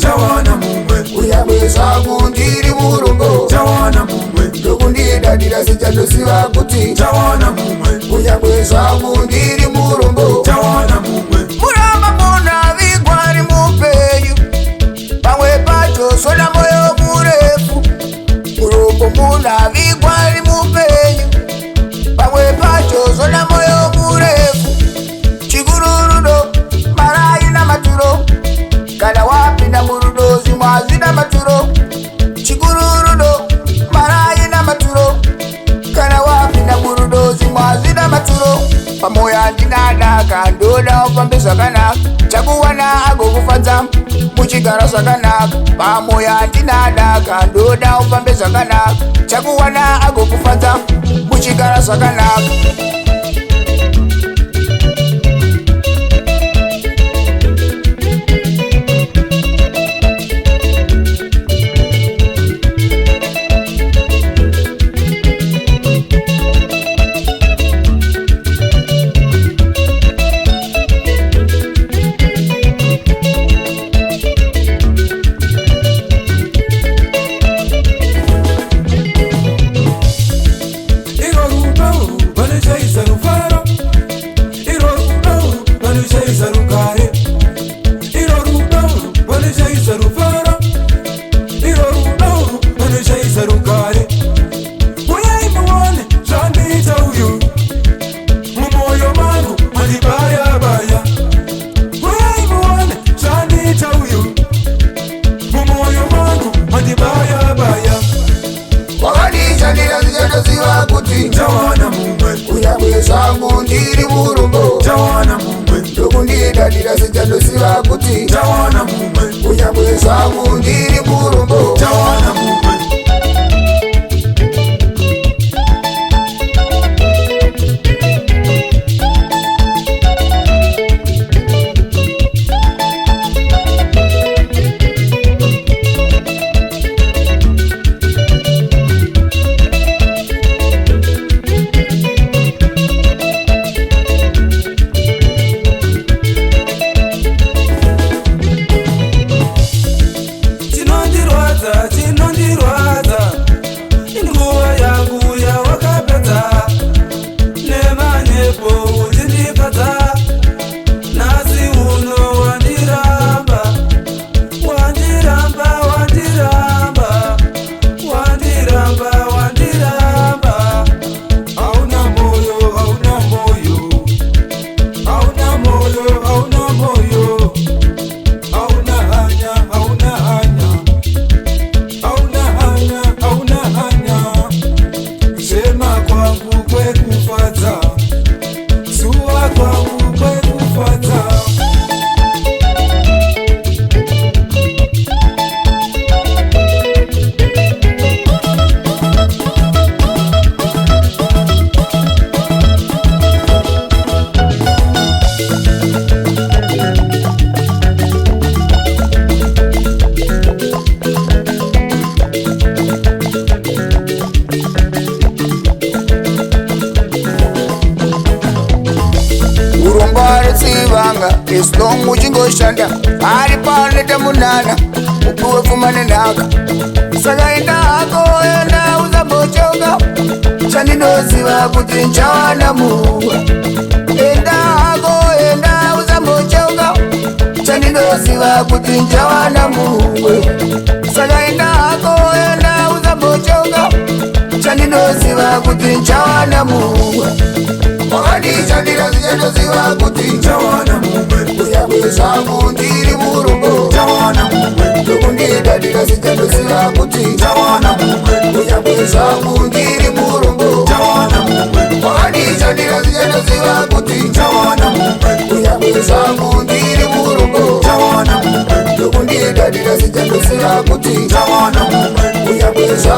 Chawana mumwe uyabweza kundiri murungo. Chawana mumwe ndokundidadira sichandosiva kuti. Chawana mumwe uyabweza kundiri murungo. Chawana mumwe muramba mbona vigwari mupenyu pamwe pacho soda moyo murefu. Murungo mbona vigwari mupenyu pamwe pacho soda moyo murefu. Chikururudo marai na maturo kana wapinda murudo zimwazi na maturo. Chikururudo marai na maturo kana wapinda murudo zimwazi na maturo. Pamoya ndinadaka ndoda upambe zvakanaka chakuwana agokufadza muchigara zvakanaka. Pamoya ndinadaka ndoda upambe zvakanaka chakuwana agokufadza muchigara zvakanaka. Chawana mumwe uyabweza kundiri murungo. Chawana mumwe ndokundidadira sichandosiva kuti. Chawana mumwe uyabweza kundiri murungo. Chawana mumwe Islo muchingoshanda ari paneta munana upuwe pfumane nhaka. Saka enda hako enda uzambochoka chandinoziva kuti nchawana muwa. Enda hako enda uzambochoka chandinoziva kuti nchawana muwe. Saka enda hako enda uzambochoka chandinoziva kuti nchawana muwa. Wakandichandira sichandoziva kuti nchawana mumwe uyabweza kundiri murungo. Chawana mumwe ndokundidadira sichandoziva kuti nchawana mumwe uyabweza kundiri murungo. Chawana mumwe wakandichandira sichandoziva kuti nchawana mumwe uyabweza kundiri murungo. Chawana mumwe ndokundidadira sichandoziva kuti nchawana mumwe uyabweza